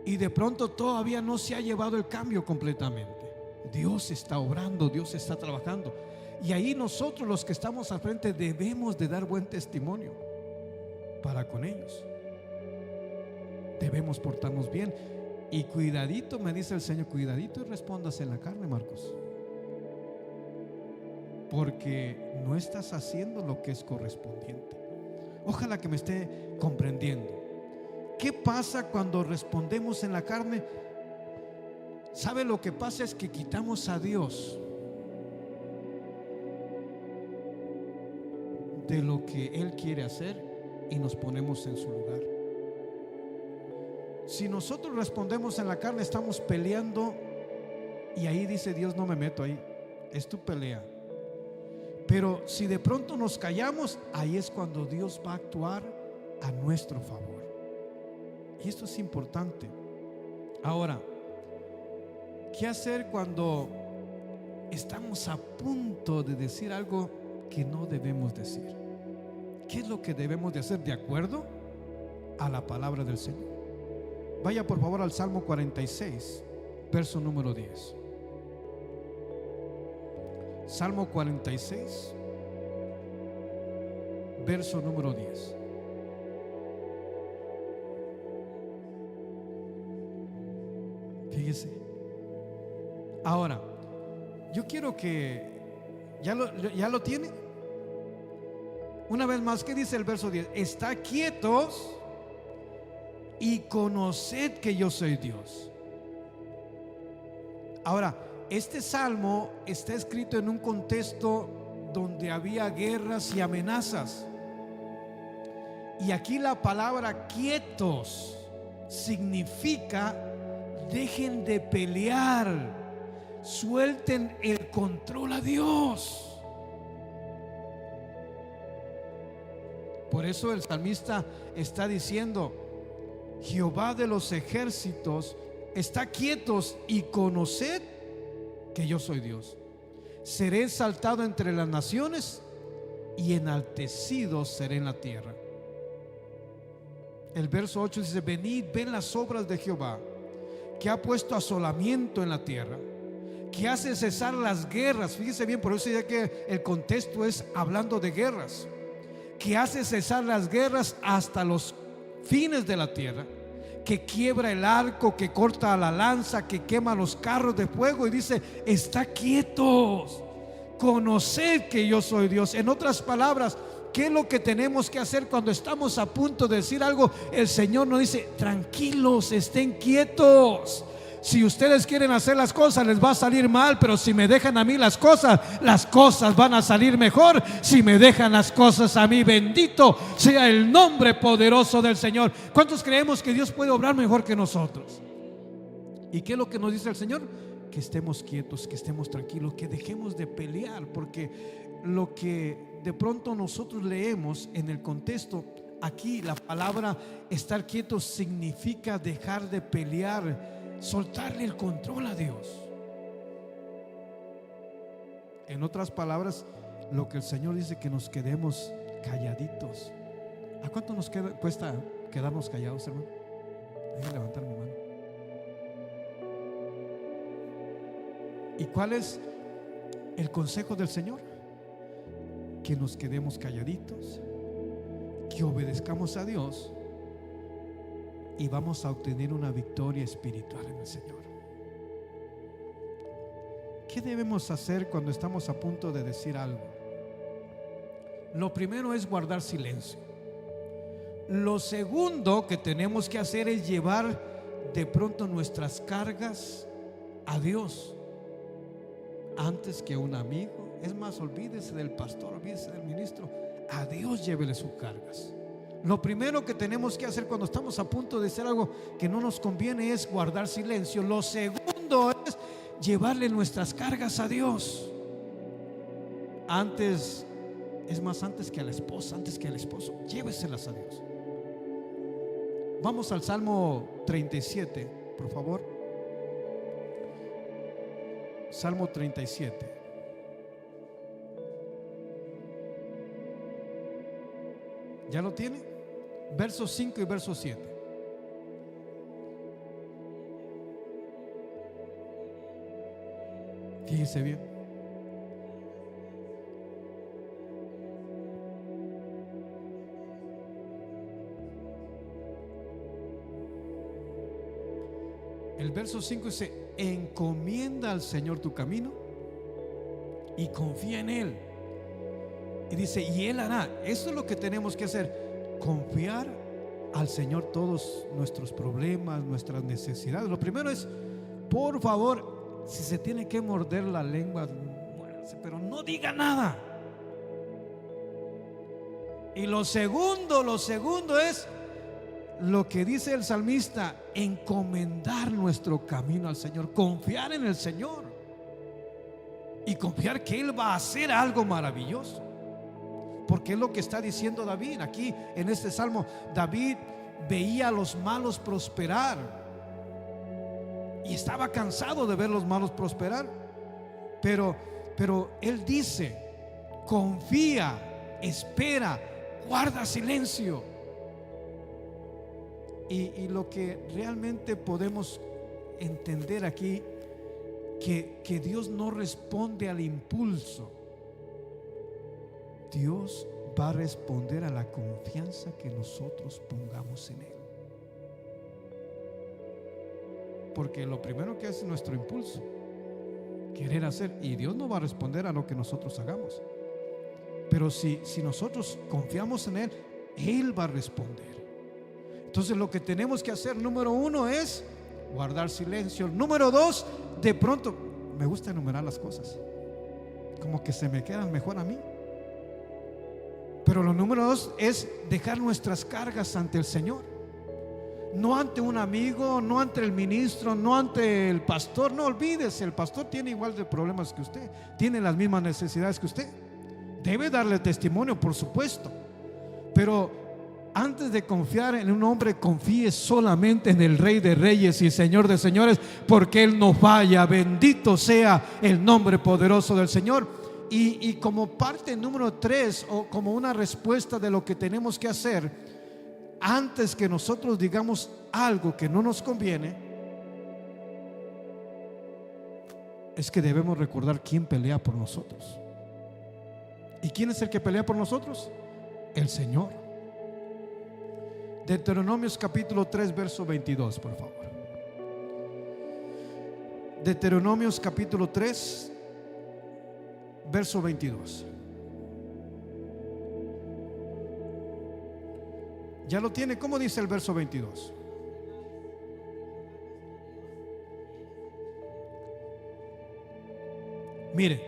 y de pronto todavía no se ha llevado el cambio completamente. Dios está obrando, Dios está trabajando, y ahí nosotros, los que estamos al frente, debemos de dar buen testimonio para con ellos. Debemos portarnos bien. Y cuidadito, me dice el Señor, cuidadito y respondas en la carne, Marcos, porque no estás haciendo lo que es correspondiente. Ojalá que me esté comprendiendo. ¿Qué pasa cuando respondemos en la carne? ¿Sabe lo que pasa? Es que quitamos a Dios de lo que Él quiere hacer y nos ponemos en su lugar. Si nosotros respondemos en la carne, estamos peleando, y ahí dice Dios, no me meto ahí, es tu pelea. Pero si de pronto nos callamos, ahí es cuando Dios va a actuar a nuestro favor. Y esto es importante. Ahora, ¿qué hacer cuando estamos a punto de decir algo que no debemos decir? ¿Qué es lo que debemos de hacer de acuerdo a la palabra del Señor? Vaya por favor al Salmo 46, verso número 10. Salmo 46, verso número 10. Fíjese. Ahora, yo quiero que ya lo tiene. Una vez más, ¿qué dice el verso 10? Está quietos y conoced que yo soy Dios. Ahora, este salmo está escrito en un contexto donde había guerras y amenazas. Y aquí la palabra quietos significa dejen de pelear, suelten el control a Dios. Por eso el salmista está diciendo: Jehová de los ejércitos, está quietos y conoced que yo soy Dios. Seré exaltado entre las naciones y enaltecido seré en la tierra. El verso 8 dice: venid, ven las obras de Jehová, que ha puesto asolamiento en la tierra, que hace cesar las guerras. Fíjese bien, por eso ya que el contexto es hablando de guerras, que hace cesar las guerras hasta los fines de la tierra, que quiebra el arco, que corta la lanza, que quema los carros de fuego. Y dice: está quietos, conoced que yo soy Dios. En otras palabras, ¿qué es lo que tenemos que hacer cuando estamos a punto de decir algo? El Señor nos dice: tranquilos, estén quietos. Si ustedes quieren hacer las cosas, les va a salir mal, pero si me dejan a mí las cosas van a salir mejor. Si me dejan las cosas a mí, bendito sea el nombre poderoso del Señor. ¿Cuántos creemos que Dios puede obrar mejor que nosotros? ¿Y qué es lo que nos dice el Señor? Que estemos quietos, que estemos tranquilos, que dejemos de pelear, porque lo que de pronto nosotros leemos en el contexto, aquí la palabra estar quietos significa dejar de pelear, soltarle el control a Dios. En otras palabras, lo que el Señor dice, que nos quedemos calladitos. ¿A cuánto nos cuesta quedarnos callados, hermano? Déjenme levantar mi mano. ¿Y cuál es el consejo del Señor? Que nos quedemos calladitos, que obedezcamos a Dios, y vamos a obtener una victoria espiritual en el Señor. ¿Qué debemos hacer cuando estamos a punto de decir algo? Lo primero es guardar silencio. Lo segundo que tenemos que hacer es llevar de pronto nuestras cargas a Dios antes que a un amigo. Es más, olvídese del pastor, olvídese del ministro. A Dios llévele sus cargas. Lo primero que tenemos que hacer cuando estamos a punto de hacer algo que no nos conviene es guardar silencio. Lo segundo es llevarle nuestras cargas a Dios. Antes que a la esposa, antes que al esposo, lléveselas a Dios. Vamos al Salmo 37, por favor. Salmo 37. ¿Ya lo tiene? Versos 5 y verso 7. Fíjese bien. El verso 5 dice: encomienda al Señor tu camino y confía en Él. Y dice: y Él hará. Eso es lo que tenemos que hacer: confiar al Señor todos nuestros problemas, nuestras necesidades. Lo primero es, por favor, si se tiene que morder la lengua, muérdase, pero no diga nada. Y lo segundo es lo que dice el salmista: encomendar nuestro camino al Señor, confiar en el Señor y confiar que Él va a hacer algo maravilloso. Porque es lo que está diciendo David aquí en este salmo. David veía a los malos prosperar y estaba cansado de ver los malos prosperar, pero él dice: confía, espera, guarda silencio. Y lo que realmente podemos entender aquí, que Dios no responde al impulso. Dios va a responder a la confianza que nosotros pongamos en Él. porque lo primero que es nuestro impulso, querer hacer, y Dios no va a responder a lo que nosotros hagamos. Pero si nosotros confiamos en Él, Él va a responder. Entonces lo que tenemos que hacer, número uno, es guardar silencio. Número dos, de pronto, me gusta enumerar las cosas, como que se me quedan mejor a mí. Pero lo número dos es dejar nuestras cargas ante el Señor. No ante un amigo, no ante el ministro, no ante el pastor. No olvides, el pastor tiene igual de problemas que usted, tiene las mismas necesidades que usted. Debe darle testimonio, por supuesto, pero antes de confiar en un hombre, confíe solamente en el Rey de Reyes y Señor de Señores, porque Él no falla. Bendito sea el nombre poderoso del Señor. Y como parte número 3, o como una respuesta de lo que tenemos que hacer, antes que nosotros digamos algo que no nos conviene, es que debemos recordar quién pelea por nosotros. ¿Y quién es el que pelea por nosotros? El Señor. Deuteronomios capítulo 3, verso 22, por favor. Deuteronomios capítulo 3, verso 22. ¿Ya lo tiene? ¿Cómo dice el verso 22? Mire,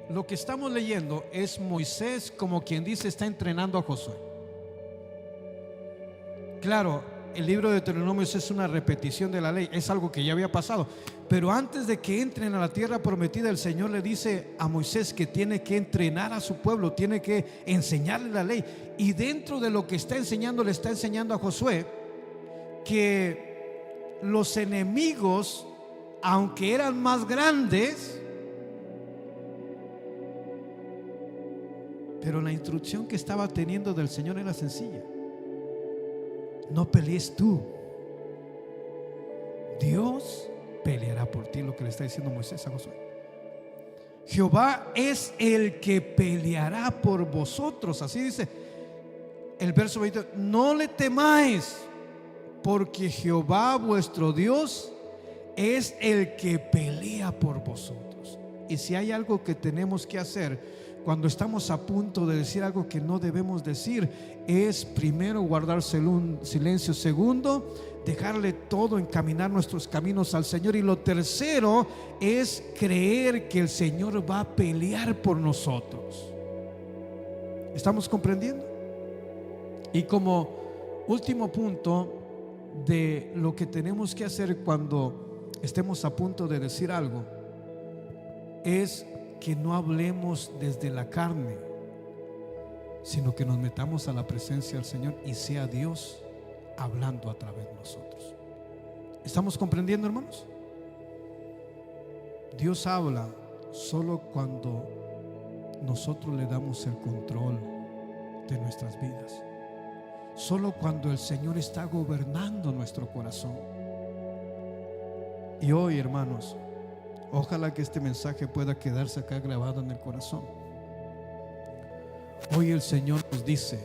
lo que estamos leyendo es Moisés, como quien dice, está entrenando a Josué. Claro, el libro de Deuteronomios es una repetición de la ley, es algo que ya había pasado. Pero antes de que entren a la tierra prometida, el Señor le dice a Moisés que tiene que entrenar a su pueblo, tiene que enseñarle la ley. Y dentro de lo que está enseñando, le está enseñando a Josué que los enemigos, aunque eran más grandes, pero la instrucción que estaba teniendo del Señor era sencilla: no pelees tú, Dios peleará por ti. Lo que le está diciendo Moisés a Josué: Jehová es el que peleará por vosotros. Así dice el verso 20: no le temáis, porque Jehová vuestro Dios es el que pelea por vosotros. Y si hay algo que tenemos que hacer cuando estamos a punto de decir algo que no debemos decir, es primero guardarse un silencio, segundo, dejarle todo, encaminar nuestros caminos al Señor, y lo tercero es creer que el Señor va a pelear por nosotros. ¿Estamos comprendiendo? Y como último punto de lo que tenemos que hacer cuando estemos a punto de decir algo, es que no hablemos desde la carne, sino que nos metamos a la presencia del Señor y sea Dios hablando a través de nosotros. ¿Estamos comprendiendo, hermanos? Dios habla solo cuando nosotros le damos el control de nuestras vidas, solo cuando el Señor está gobernando nuestro corazón. Y hoy, hermanos, ojalá que este mensaje pueda quedarse acá grabado en el corazón. Hoy el Señor nos dice,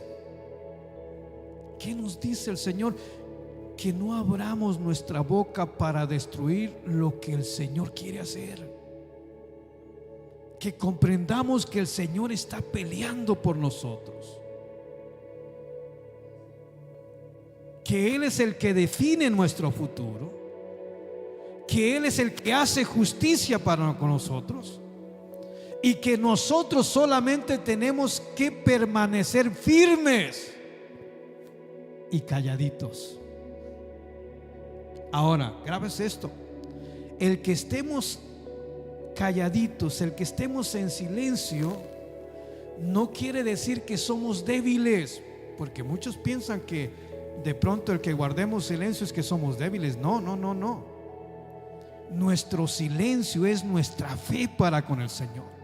¿qué nos dice el Señor? Que no abramos nuestra boca para destruir lo que el Señor quiere hacer. Que comprendamos que el Señor está peleando por nosotros, que Él es el que define nuestro futuro, que Él es el que hace justicia para con nosotros, y que nosotros solamente tenemos que permanecer firmes y calladitos. Ahora, grábese esto: el que estemos calladitos, el que estemos en silencio, no quiere decir que somos débiles, porque muchos piensan que de pronto el que guardemos silencio es que somos débiles. No, no, no, no. Nuestro silencio es nuestra fe para con el Señor.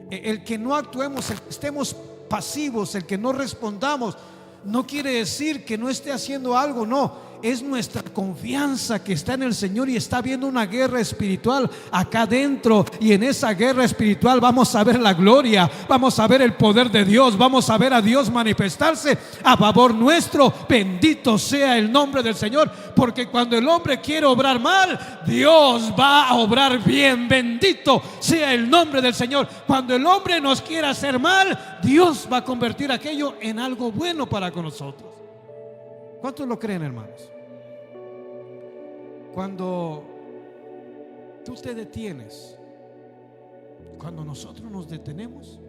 El que no actuemos, el que estemos pasivos, el que no respondamos, no quiere decir que no esté haciendo algo. No, es nuestra confianza que está en el Señor y está habiendo una guerra espiritual acá adentro. Y en esa guerra espiritual vamos a ver la gloria, vamos a ver el poder de Dios, vamos a ver a Dios manifestarse a favor nuestro. Bendito sea el nombre del Señor, porque cuando el hombre quiere obrar mal, Dios va a obrar bien. Bendito sea el nombre del Señor. Cuando el hombre nos quiera hacer mal, Dios va a convertir aquello en algo bueno para con nosotros. ¿Cuántos lo creen, hermanos? Cuando tú te detienes, cuando nosotros nos detenemos,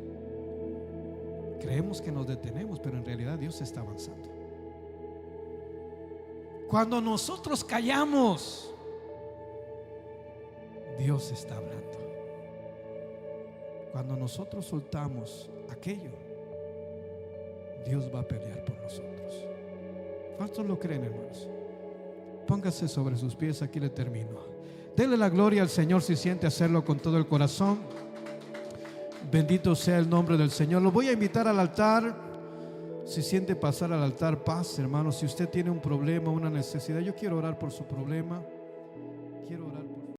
creemos que nos detenemos, pero en realidad Dios está avanzando. Cuando nosotros callamos, Dios está hablando. Cuando nosotros soltamos aquello, Dios va a pelear por nosotros. ¿Cuántos lo creen, hermanos? Póngase sobre sus pies, aquí le termino. Dele la gloria al Señor si siente hacerlo con todo el corazón. Bendito sea el nombre del Señor. Lo voy a invitar al altar. Si siente pasar al altar, paz, hermanos. Si usted tiene un problema, una necesidad, yo quiero orar por su problema. Quiero orar por